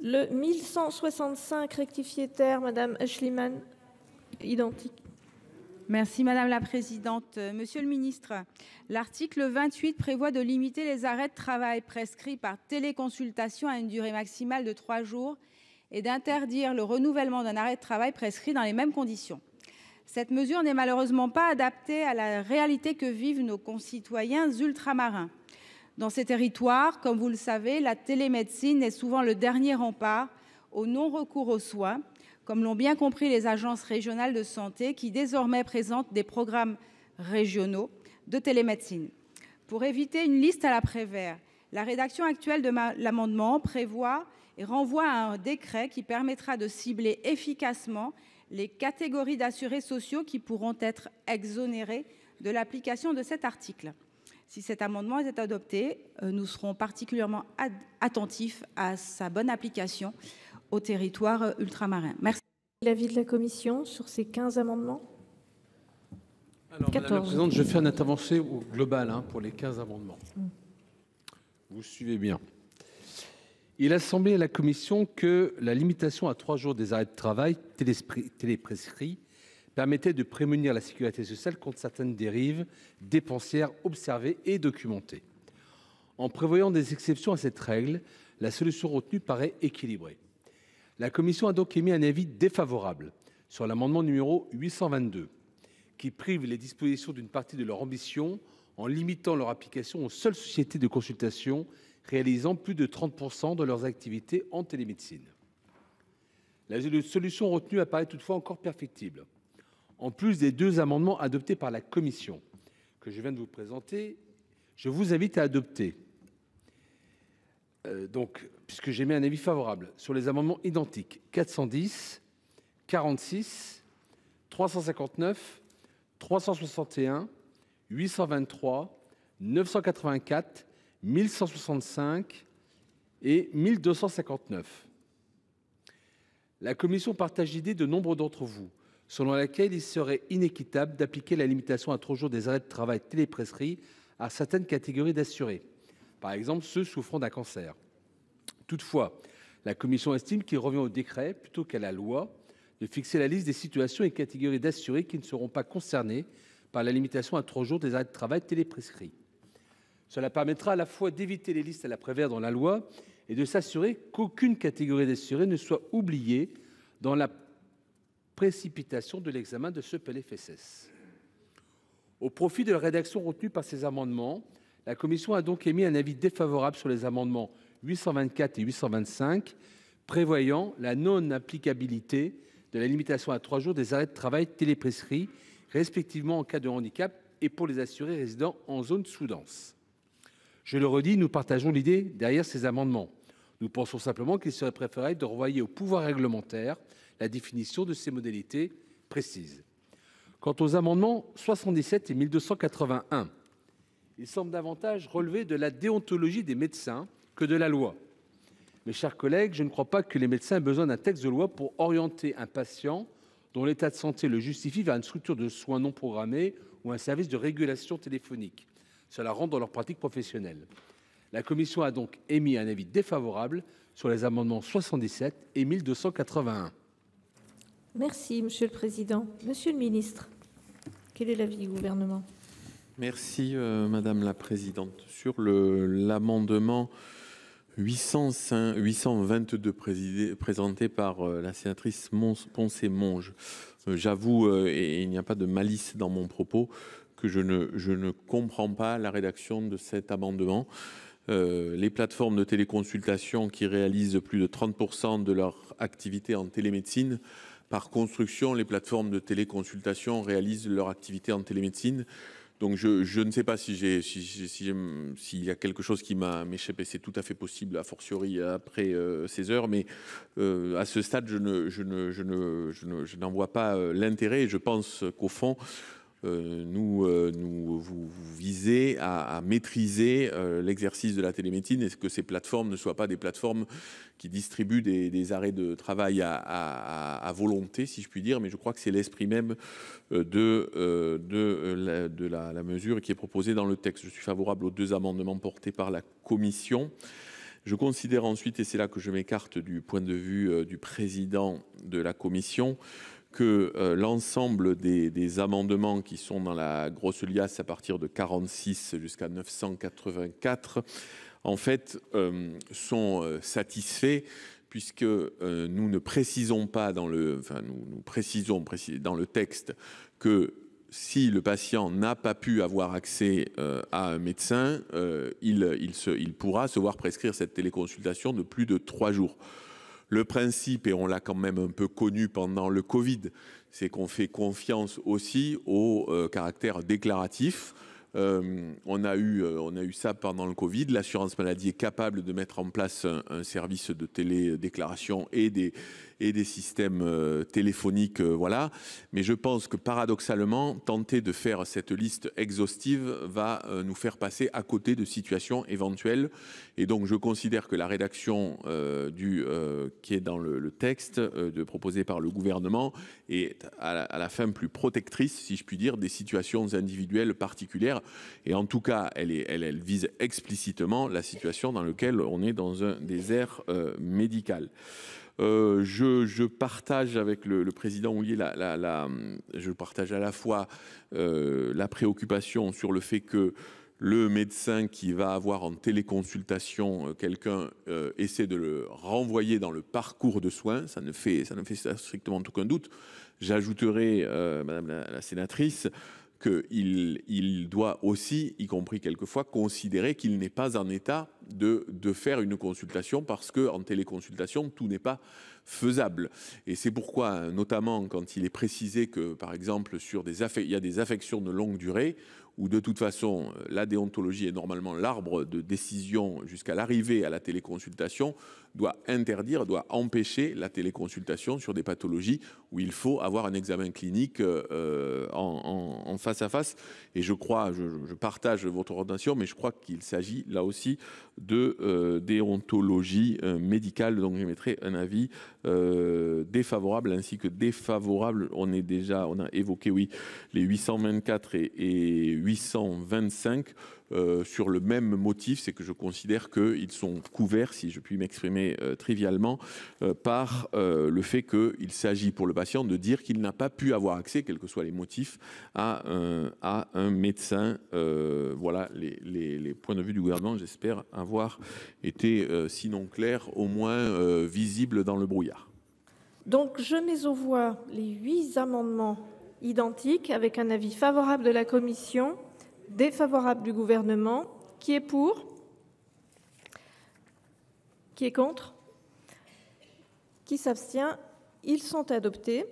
Le 1165 rectifié terre, Madame Aeschlimann, identique. Merci Madame la Présidente. Monsieur le Ministre, l'article 28 prévoit de limiter les arrêts de travail prescrits par téléconsultation à une durée maximale de 3 jours et d'interdire le renouvellement d'un arrêt de travail prescrit dans les mêmes conditions. Cette mesure n'est malheureusement pas adaptée à la réalité que vivent nos concitoyens ultramarins. Dans ces territoires, comme vous le savez, la télémédecine est souvent le dernier rempart au non-recours aux soins, comme l'ont bien compris les agences régionales de santé qui désormais présentent des programmes régionaux de télémédecine. Pour éviter une liste à la Prévert, la rédaction actuelle de l'amendement prévoit et renvoie à un décret qui permettra de cibler efficacement les catégories d'assurés sociaux qui pourront être exonérées de l'application de cet article. Si cet amendement est adopté, nous serons particulièrement attentifs à sa bonne application au territoire ultramarin. Merci. L'avis de la commission sur ces 15 amendements? Alors, Madame la Présidente, je fais une intervention au global pour les 15 amendements. Vous suivez bien. Il a semblé à la commission que la limitation à 3 jours des arrêts de travail téléprescrits permettait de prémunir la sécurité sociale contre certaines dérives dépensières observées et documentées. En prévoyant des exceptions à cette règle, la solution retenue paraît équilibrée. La commission a donc émis un avis défavorable sur l'amendement numéro 822, qui prive les dispositions d'une partie de leur ambition en limitant leur application aux seules sociétés de consultation réalisant plus de 30% de leurs activités en télémédecine. La solution retenue apparaît toutefois encore perfectible. En plus des 2 amendements adoptés par la commission que je viens de vous présenter, je vous invite à adopter, puisque j'ai mis un avis favorable, sur les amendements identiques 410, 46, 359, 361, 823, 984, 1165 et 1259. La commission partage l'idée de nombre d'entre vous, selon laquelle il serait inéquitable d'appliquer la limitation à 3 jours des arrêts de travail téléprescrits à certaines catégories d'assurés, par exemple ceux souffrant d'un cancer. Toutefois, la commission estime qu'il revient au décret, plutôt qu'à la loi, de fixer la liste des situations et catégories d'assurés qui ne seront pas concernés par la limitation à 3 jours des arrêts de travail téléprescrits. Cela permettra à la fois d'éviter les listes à la Prévert dans la loi et de s'assurer qu'aucune catégorie d'assurés ne soit oubliée dans la précipitation de l'examen de ce PLFSS. Au profit de la rédaction retenue par ces amendements, la commission a donc émis un avis défavorable sur les amendements 824 et 825, prévoyant la non-applicabilité de la limitation à 3 jours des arrêts de travail téléprescrits, respectivement en cas de handicap et pour les assurés résidant en zone sous-dense. Je le redis, nous partageons l'idée derrière ces amendements. Nous pensons simplement qu'il serait préférable de renvoyer au pouvoir réglementaire la définition de ces modalités précises. Quant aux amendements 77 et 1281, ils semblent davantage relever de la déontologie des médecins que de la loi. Mes chers collègues, je ne crois pas que les médecins aient besoin d'un texte de loi pour orienter un patient dont l'état de santé le justifie vers une structure de soins non programmés ou un service de régulation téléphonique. Cela rentre dans leur pratique professionnelle. La commission a donc émis un avis défavorable sur les amendements 77 et 1281. Merci, Monsieur le Président. Monsieur le Ministre, quel est l'avis du gouvernement? Merci, Madame la Présidente. Sur l'amendement 822 présenté par la sénatrice Poncet-Monge, j'avoue, et il n'y a pas de malice dans mon propos, que je ne comprends pas la rédaction de cet amendement. Les plateformes de téléconsultation qui réalisent plus de 30% de leur activité en télémédecine, par construction, les plateformes de téléconsultation réalisent leur activité en télémédecine. Donc je ne sais pas s'il y a quelque chose qui m'a échappé, c'est tout à fait possible, a fortiori après ces heures, mais à ce stade, je n'en vois pas l'intérêt, et je pense qu'au fond, vous visez à maîtriser l'exercice de la télémédecine et que ces plateformes ne soient pas des plateformes qui distribuent des arrêts de travail à volonté, si je puis dire, mais je crois que c'est l'esprit même de la mesure qui est proposée dans le texte. Je suis favorable aux 2 amendements portés par la commission. Je considère ensuite, et c'est là que je m'écarte du point de vue du président de la commission, que l'ensemble des amendements qui sont dans la grosse liasse à partir de 46 jusqu'à 984, en fait, sont satisfaits, puisque nous ne précisons pas dans nous précisons dans le texte que si le patient n'a pas pu avoir accès à un médecin, il pourra se voir prescrire cette téléconsultation de plus de 3 jours. Le principe, et on l'a quand même un peu connu pendant le Covid, c'est qu'on fait confiance aussi au caractère déclaratif. On a eu ça pendant le Covid. L'assurance maladie est capable de mettre en place un service de télédéclaration et des systèmes téléphoniques, voilà. Mais je pense que paradoxalement, tenter de faire cette liste exhaustive va nous faire passer à côté de situations éventuelles. Et donc, je considère que la rédaction qui est dans le texte proposé par le gouvernement est à la fin plus protectrice, si je puis dire, des situations individuelles particulières. Et en tout cas, elle vise explicitement la situation dans laquelle on est dans un désert médical. Je partage avec le président Houllier je partage à la fois la préoccupation sur le fait que le médecin qui va avoir en téléconsultation quelqu'un essaie de le renvoyer dans le parcours de soins. Ça ne fait strictement aucun doute. J'ajouterai, Madame la sénatrice, qu'il doit aussi, y compris quelquefois, considérer qu'il n'est pas en état de faire une consultation, parce qu'en téléconsultation, tout n'est pas faisable. Et c'est pourquoi, notamment quand il est précisé que, par exemple, il y a des affections de longue durée, où de toute façon, la déontologie est normalement l'arbre de décision jusqu'à l'arrivée à la téléconsultation, doit empêcher la téléconsultation sur des pathologies où il faut avoir un examen clinique en face à face. Et je partage votre ordonnation, mais je crois qu'il s'agit là aussi de déontologie médicale. Donc j'émettrai un avis défavorable, ainsi que défavorable. On a évoqué, oui, les 824 et 825 sur le même motif, c'est que je considère qu'ils sont couverts, si je puis m'exprimer trivialement, par le fait qu'il s'agit pour le patient de dire qu'il n'a pas pu avoir accès, quels que soient les motifs, à un médecin. Voilà les points de vue du gouvernement. J'espère avoir été, sinon clair, au moins visible dans le brouillard. Donc, je mets aux voix les 8 amendements identiques avec un avis favorable de la commission, défavorable du gouvernement. Qui est pour? Qui est contre? Qui s'abstient? Ils sont adoptés.